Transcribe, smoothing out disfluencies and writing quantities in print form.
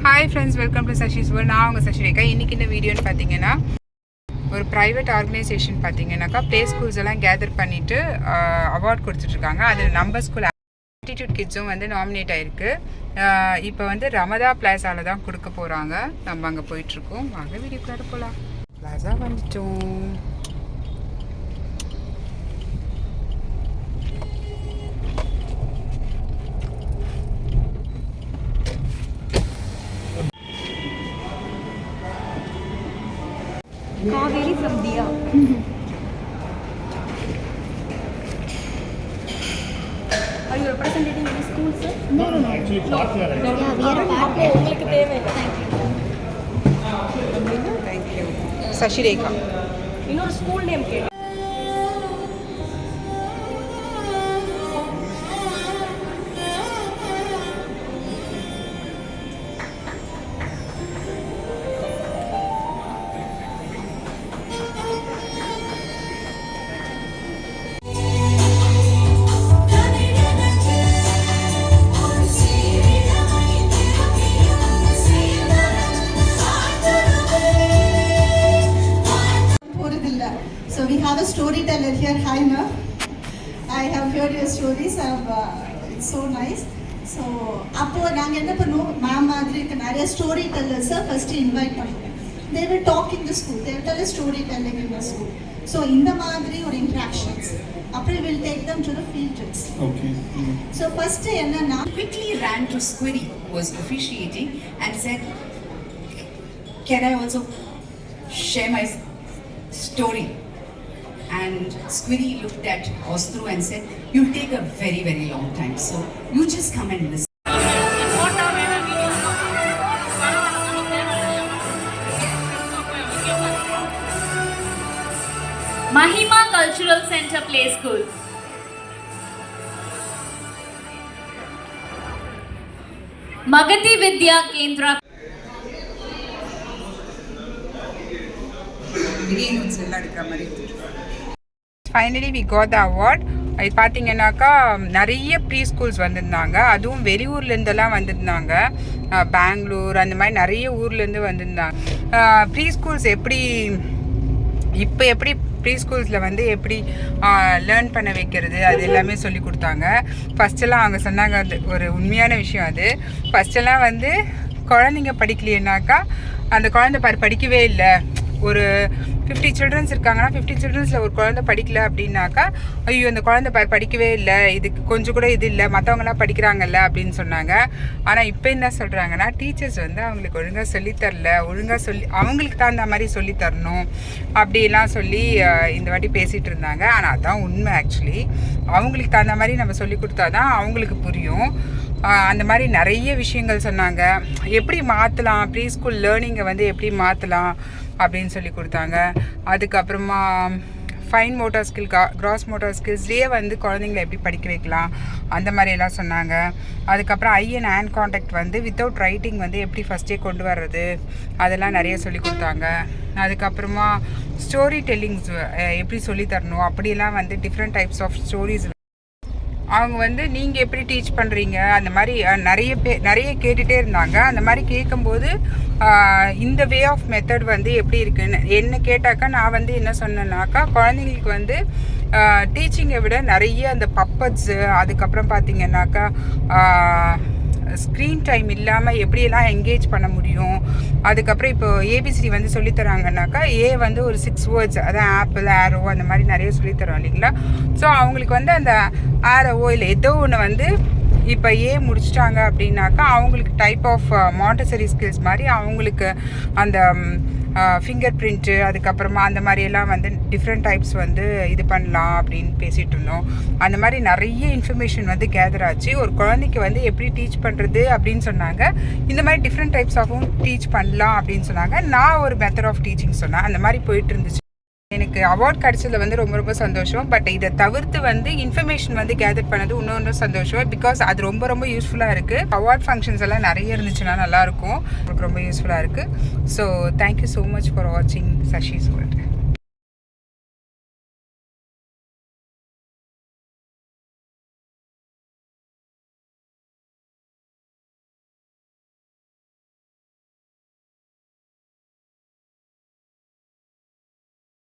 Hi friends, welcome to Sashi's world. நான் உங்கள் சஷிரேகா. இன்றைக்கி இந்த வீடியோன்னு பார்த்தீங்கன்னா ஒரு ப்ரைவேட் ஆர்கனைசேஷன் பார்த்தீங்கன்னாக்கா ப்ளே ஸ்கூல்ஸ் எல்லாம் கேதர் பண்ணிவிட்டு அவார்ட் கொடுத்துட்ருக்காங்க. அதில் நம்ம ஸ்கூல் ஆட்டிடியூட் கிட்ஸும் வந்து நாமினேட் ஆகிருக்கு. இப்போ வந்து ரமதா பிளாஸாவில் தான் கொடுக்க போகிறாங்க. நம்ம அங்கே போயிட்டுருக்கோம். வாங்க வீடியோக்குள்ளார போகலாம். பிளாஸா வந்துட்டோம். Kaveri from Dia. Are you representing any school, sir? No, actually partner. Yeah, we are a partner. உங்களுக்கு தேவையில்லை. Thank you. சஷிரேகா. இன்னொரு ஸ்கூல் நேம் கேட்டு. So we have a storyteller here. Hi, ma'am. I have heard your stories. It's so nice. So, அப்போ நாங்க என்ன பண்ணுவோம், ma'am மாதிரி இருக்க நிறைய ஸ்டோரி டெல்லர்ஸை ஃபர்ஸ்ட் இன்வைட் பண்ணுவோம். They will talk in the school. They will tell a storytelling in the school. So இந்த மாதிரி ஒரு interactions. அப்புறம் we'll take them to the field trips. Okay. So first என்னன்னா quickly ran to Squirry, who was officiating, and said, "Can I also share my story?" And Squirry looked at Ostru and said, "You'll take a very, very long time. So you just come and listen." Mahima Cultural Center Play School. Magati Vidya Kendra. Finally we got the award. இது பார்த்தீங்கன்னாக்கா நிறைய pre schools வந்திருந்தாங்க. அதுவும் வெளியூர்லேருந்தெல்லாம் வந்திருந்தாங்க. பெங்களூர் அந்த மாதிரி நிறைய ஊர்லேருந்து வந்திருந்தாங்க. ப்ரீ ஸ்கூல்ஸ் எப்படி ப்ரீ ஸ்கூல்ஸில் வந்து எப்படி லேர்ன் பண்ண வைக்கிறது அது எல்லாமே சொல்லி கொடுத்தாங்க. ஃபஸ்ட்டெல்லாம் அவங்க சொன்னாங்க, அது ஒரு உண்மையான விஷயம். அது ஃபஸ்ட்டெல்லாம் வந்து குழந்தைங்க படிக்கலைன்னாக்கா அந்த குழந்தை படிக்கவே இல்லை. ஒரு 50 சில்ட்ரன்ஸ் இருக்காங்கன்னா 50 சில்ட்ரன்ஸில் ஒரு குழந்தை படிக்கல அப்படின்னாக்கா, ஐயோ அந்த குழந்தை படிக்கவே இல்லை, இதுக்கு கொஞ்சம் கூட இது இல்லை, மற்றவங்களாம் படிக்கிறாங்கல்ல அப்படின்னு சொன்னாங்க. ஆனால் இப்போ என்ன சொல்கிறாங்கன்னா, டீச்சர்ஸ் வந்து அவங்களுக்கு ஒழுங்காக சொல்லித்தரல, அவங்களுக்கு தகுந்த மாதிரி சொல்லித்தரணும் அப்படிலாம் சொல்லி இந்த வாட்டி பேசிகிட்டு இருந்தாங்க. ஆனால் அதுதான் உண்மை. ஆக்சுவலி அவங்களுக்கு தகுந்த மாதிரி நம்ம சொல்லி கொடுத்தா தான் அவங்களுக்கு புரியும். அந்த மாதிரி நிறைய விஷயங்கள் சொன்னாங்க. எப்படி மாற்றலாம், ப்ரீ ஸ்கூல் லேர்னிங்கை வந்து எப்படி மாற்றலாம் அப்படின்னு சொல்லி கொடுத்தாங்க. அதுக்கப்புறமா fine motor skill, gross motor ஸ்கில்ஸ்லேயே வந்து குழந்தைங்கள எப்படி படிக்க வைக்கலாம் அந்த மாதிரியெல்லாம் சொன்னாங்க. அதுக்கப்புறம் ஐ அண்ட் ஹேண்ட் கான்டாக்ட் வந்து வித்தவுட் ரைட்டிங் வந்து எப்படி ஃபஸ்ட்டே கொண்டு வர்றது அதெல்லாம் நிறைய சொல்லி கொடுத்தாங்க. அதுக்கப்புறமா ஸ்டோரி டெல்லிங்ஸ் எப்படி சொல்லித்தரணும் அப்படிலாம் வந்து டிஃப்ரெண்ட் டைப்ஸ் ஆஃப் ஸ்டோரிஸ் அவங்க வந்து நீங்கள் எப்படி டீச் பண்ணுறீங்க அந்த மாதிரி நிறைய கேட்டுகிட்டே இருந்தாங்க. அந்த மாதிரி கேட்கும்போது இந்த வே ஆஃப் மெத்தட் வந்து எப்படி இருக்குன்னு என்ன கேட்டாக்கா, நான் வந்து என்ன சொன்னேன்னாக்கா, குழந்தைங்களுக்கு வந்து டீச்சிங்கை விட நிறைய அந்த பப்பட்ஸு, அதுக்கப்புறம் பார்த்தீங்கன்னாக்கா ஸ்க்ரீன் டைம் இல்லாமல் எப்படியெல்லாம் என்கேஜ் பண்ண முடியும். அதுக்கப்புறம் இப்போ ஏபிசிடி வந்து சொல்லித்தராங்கன்னாக்கா, ஏ வந்து ஒரு 6 வேர்ட்ஸ், அதான் ஆப்பிள், ஆரோ அந்த மாதிரி நிறைய சொல்லித்தரோம் இல்லைங்களா. ஸோ அவங்களுக்கு வந்து அந்த ஆரோவோ இல்லை ஏதோ ஒன்று வந்து இப்போ ஏ முடிச்சிட்டாங்க அப்படின்னாக்கா அவங்களுக்கு டைப் ஆஃப் மாண்டசரி ஸ்கில்ஸ் மாதிரி அவங்களுக்கு அந்த ஃபிங்கர் பிரிண்ட்டு, அதுக்கப்புறமா அந்த மாதிரியெல்லாம் வந்து டிஃப்ரெண்ட் டைப்ஸ் வந்து இது பண்ணலாம் அப்படின்னு பேசிகிட்டு இருந்தோம். அந்த மாதிரி நிறைய இன்ஃபர்மேஷன் வந்து கேதர் ஆச்சு. ஒரு குழந்தைக்கு வந்து எப்படி டீச் பண்ணுறது அப்படின்னு சொன்னாங்க. இந்த மாதிரி டிஃப்ரெண்ட் டைப்ஸ் ஆஃபும் டீச் பண்ணலாம் அப்படின்னு சொன்னாங்க. நான் ஒரு மெத்தட் ஆஃப் டீச்சிங் சொன்னேன். அந்த மாதிரி போயிட்டு இருந்துச்சு. எனக்கு அவார்ட் கிடைச்சதில் வந்து ரொம்ப ரொம்ப சந்தோஷம். பட் இதை தவிர்த்து வந்து இன்ஃபர்மேஷன் வந்து கேதர் பண்ணது இன்னொன்று சந்தோஷம். பிகாஸ் அது ரொம்ப ரொம்ப யூஸ்ஃபுல்லாக இருக்குது. அவார்ட் ஃபங்க்ஷன்ஸ் எல்லாம் நிறைய இருந்துச்சுன்னா நல்லாயிருக்கும். எனக்கு ரொம்ப யூஸ்ஃபுல்லாக இருக்குது. So thank you so much for வாட்சிங் சஷிஸ் வேர்ல்ட்.